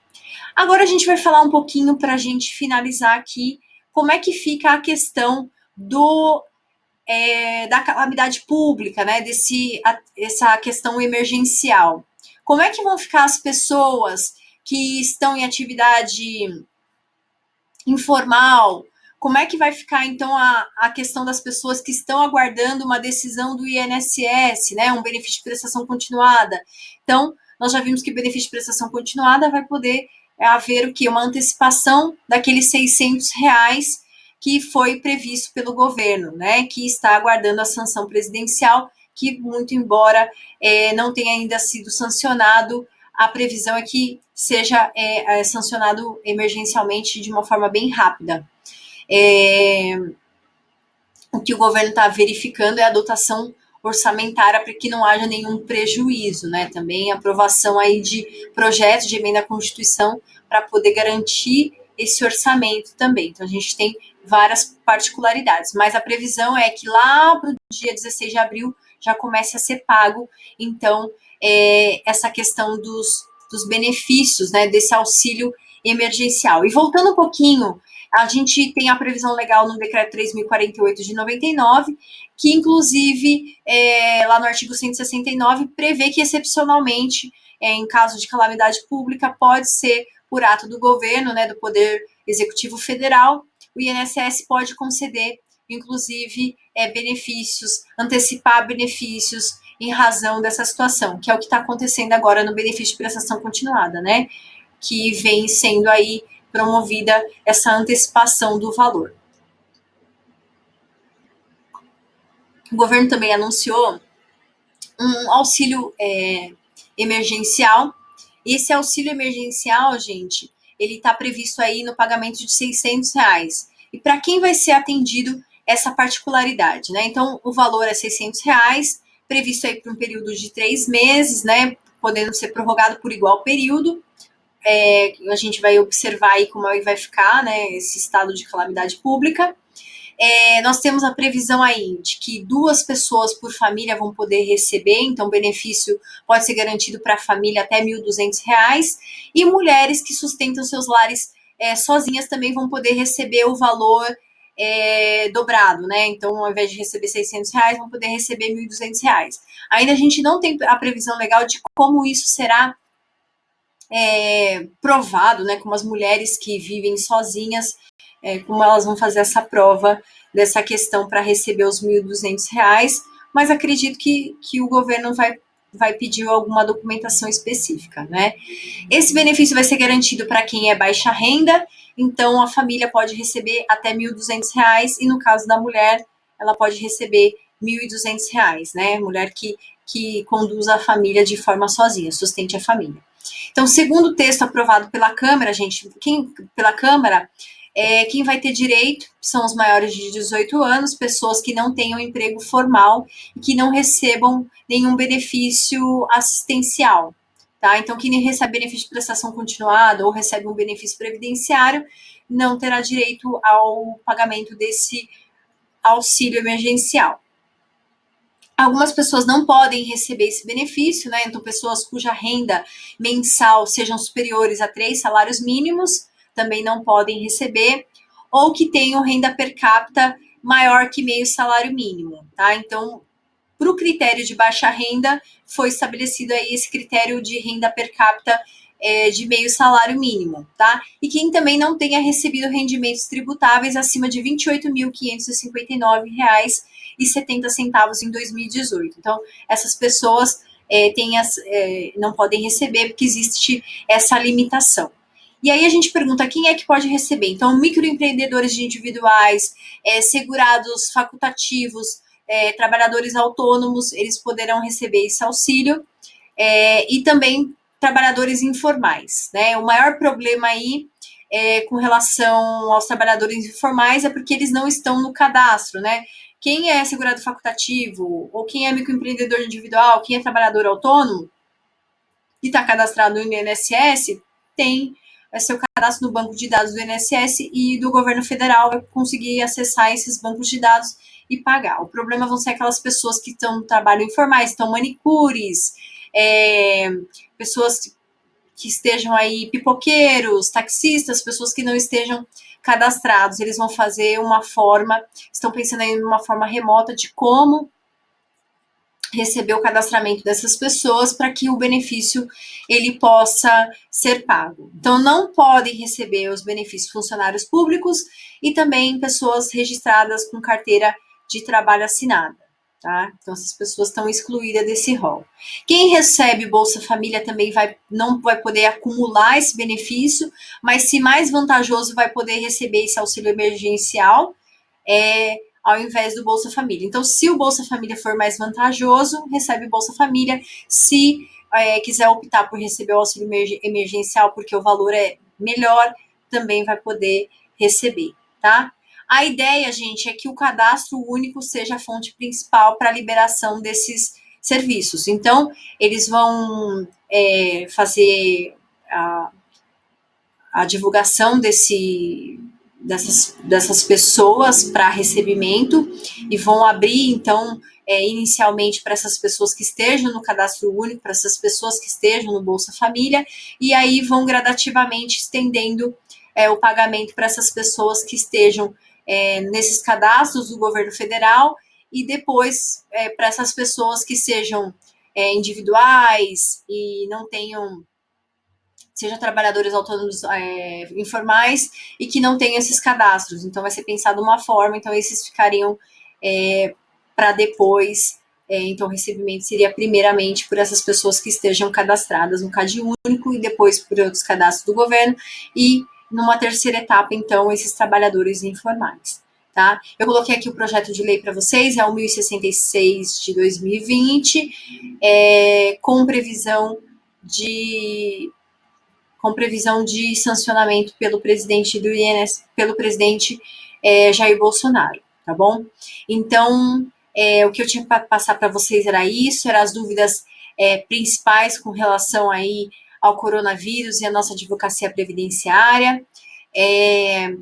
Agora a gente vai falar um pouquinho para a gente finalizar aqui como é que fica a questão da calamidade pública, né? Essa questão emergencial. Como é que vão ficar as pessoas que estão em atividade informal? Como é que vai ficar, então, a questão das pessoas que estão aguardando uma decisão do INSS, né? Um benefício de prestação continuada. Então, nós já vimos que o benefício de prestação continuada vai poder haver o quê? Uma antecipação daqueles R$600 que foi previsto pelo governo, né? Que está aguardando a sanção presidencial, que, muito embora não tenha ainda sido sancionado, a previsão é que seja sancionado emergencialmente de uma forma bem rápida. O que o governo está verificando é a dotação orçamentária para que não haja nenhum prejuízo, né? Também a aprovação aí de projetos de emenda à Constituição para poder garantir esse orçamento também. Então, a gente tem várias particularidades, mas a previsão é que lá para o dia 16 de abril já comece a ser pago, então, essa questão dos benefícios, né, desse auxílio emergencial. E voltando um pouquinho, a gente tem a previsão legal no Decreto 3.048 de 99, que, inclusive, lá no artigo 169, prevê que, excepcionalmente, em caso de calamidade pública, pode ser por ato do governo, né, do Poder Executivo Federal, o INSS pode conceder, inclusive, benefícios, antecipar benefícios em razão dessa situação, que é o que está acontecendo agora no benefício de prestação continuada, né, que vem sendo aí promovida essa antecipação do valor. O governo também anunciou um auxílio emergencial. Esse auxílio emergencial, gente, ele está previsto aí no pagamento de R$600. E para quem vai ser atendido essa particularidade, né? Então, o valor é R$600, previsto aí por um período de 3 meses, né? Podendo ser prorrogado por igual período. A gente vai observar aí como vai ficar, né, esse estado de calamidade pública. Nós temos a previsão aí de que 2 pessoas por família vão poder receber, então o benefício pode ser garantido para a família até R$1.200, e mulheres que sustentam seus lares sozinhas também vão poder receber o valor dobrado, né? Então, ao invés de receber R$600, vão poder receber R$1.200. Ainda a gente não tem a previsão legal de como isso será provado, né? Como as mulheres que vivem sozinhas, como elas vão fazer essa prova dessa questão para receber os R$1.200, mas acredito que o governo vai pedir alguma documentação específica, né? Esse benefício vai ser garantido para quem é baixa renda, então a família pode receber até R$1.200, e no caso da mulher, ela pode receber R$1.200, né? Mulher que conduza a família de forma sozinha, sustente a família. Então, segundo o texto aprovado pela Câmara, gente, quem vai ter direito são os maiores de 18 anos, pessoas que não tenham emprego formal e que não recebam nenhum benefício assistencial, tá? Então, quem recebe benefício de prestação continuada ou recebe um benefício previdenciário não terá direito ao pagamento desse auxílio emergencial. Algumas pessoas não podem receber esse benefício, né? Então, pessoas cuja renda mensal sejam superiores a 3 salários mínimos também não podem receber, ou que tenham renda per capita maior que meio salário mínimo, tá? Então, para o critério de baixa renda, foi estabelecido aí esse critério de renda per capita de meio salário mínimo, tá? E quem também não tenha recebido rendimentos tributáveis acima de R$ 28.559,70 em 2018. Então, essas pessoas não podem receber porque existe essa limitação. E aí a gente pergunta quem é que pode receber. Então, microempreendedores individuais, segurados facultativos, trabalhadores autônomos, eles poderão receber esse auxílio, e também trabalhadores informais, né? O maior problema aí com relação aos trabalhadores informais é porque eles não estão no cadastro, né? Quem é segurado facultativo, ou quem é microempreendedor individual, quem é trabalhador autônomo e está cadastrado no INSS, tem seu cadastro no banco de dados do INSS, e do governo federal vai conseguir acessar esses bancos de dados e pagar. O problema vão ser aquelas pessoas que estão no trabalho informais, então manicures, pessoas que estejam aí, pipoqueiros, taxistas, pessoas que não estejam cadastrados. Eles vão fazer uma forma, estão pensando aí numa forma remota de como receber o cadastramento dessas pessoas para que o benefício ele possa ser pago. Então, não podem receber os benefícios funcionários públicos e também pessoas registradas com carteira de trabalho assinada, tá? Então, essas pessoas estão excluídas desse rol. Quem recebe Bolsa Família também não vai poder acumular esse benefício, mas se mais vantajoso, vai poder receber esse auxílio emergencial, ao invés do Bolsa Família. Então, se o Bolsa Família for mais vantajoso, recebe o Bolsa Família. Se quiser optar por receber o auxílio emergencial, porque o valor é melhor, também vai poder receber, tá? A ideia, gente, é que o cadastro único seja a fonte principal para a liberação desses serviços. Então, eles vão fazer a divulgação dessas pessoas para recebimento e vão abrir, então, inicialmente para essas pessoas que estejam no cadastro único, para essas pessoas que estejam no Bolsa Família, e aí vão gradativamente estendendo o pagamento para essas pessoas que estejam nesses cadastros do governo federal, e depois para essas pessoas que sejam individuais e não tenham, sejam trabalhadores autônomos informais e que não tenham esses cadastros. Então, vai ser pensado uma forma, então esses ficariam para depois, então o recebimento seria primeiramente por essas pessoas que estejam cadastradas no CadÚnico e depois por outros cadastros do governo, e numa terceira etapa, então, esses trabalhadores informais. Tá? Eu coloquei aqui o projeto de lei para vocês, é o 1066 de 2020, com previsão de sancionamento pelo presidente do INSS, pelo presidente Jair Bolsonaro, tá bom? Então, o que eu tinha para passar para vocês era isso, eram as dúvidas principais com relação aí ao coronavírus e a nossa advocacia previdenciária,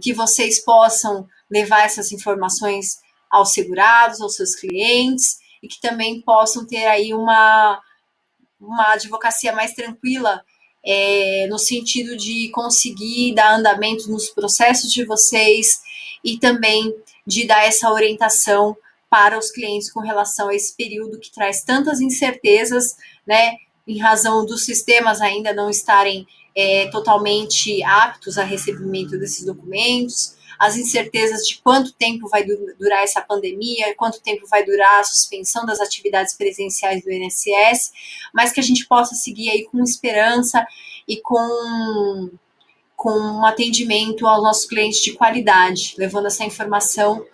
que vocês possam levar essas informações aos segurados, aos seus clientes, e que também possam ter aí uma advocacia mais tranquila, no sentido de conseguir dar andamento nos processos de vocês e também de dar essa orientação para os clientes com relação a esse período que traz tantas incertezas, né, em razão dos sistemas ainda não estarem totalmente aptos a recebimento desses documentos, as incertezas de quanto tempo vai durar essa pandemia, quanto tempo vai durar a suspensão das atividades presenciais do INSS, mas que a gente possa seguir aí com esperança e com um atendimento aos nossos clientes de qualidade, levando essa informação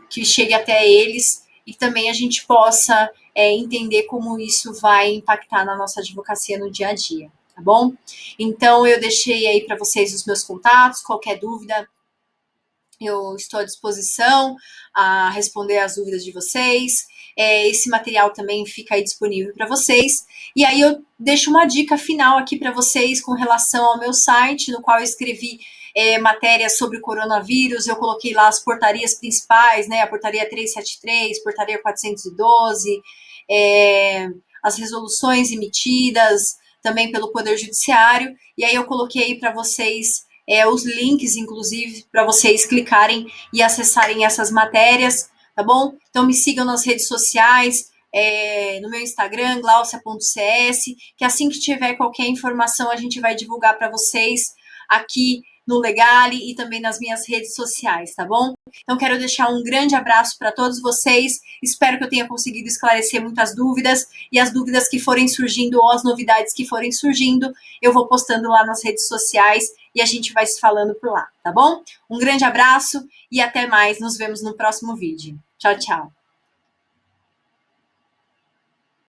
que chegue até eles e também a gente possa entender como isso vai impactar na nossa advocacia no dia a dia, tá bom? Então, eu deixei aí para vocês os meus contatos, qualquer dúvida, eu estou à disposição a responder as dúvidas de vocês. Esse material também fica aí disponível para vocês. E aí eu deixo uma dica final aqui para vocês com relação ao meu site, no qual eu escrevi matérias sobre o coronavírus. Eu coloquei lá as portarias principais, né? A portaria 373, portaria 412, as resoluções emitidas também pelo Poder Judiciário. E aí eu coloquei para vocês os links, inclusive, para vocês clicarem e acessarem essas matérias, tá bom? Então, me sigam nas redes sociais, no meu Instagram, glaucia.cs, que assim que tiver qualquer informação, a gente vai divulgar para vocês aqui no Legale e também nas minhas redes sociais, tá bom? Então, quero deixar um grande abraço para todos vocês, espero que eu tenha conseguido esclarecer muitas dúvidas, e as dúvidas que forem surgindo ou as novidades que forem surgindo, eu vou postando lá nas redes sociais e a gente vai se falando por lá, tá bom? Um grande abraço e até mais, nos vemos no próximo vídeo. Tchau, tchau!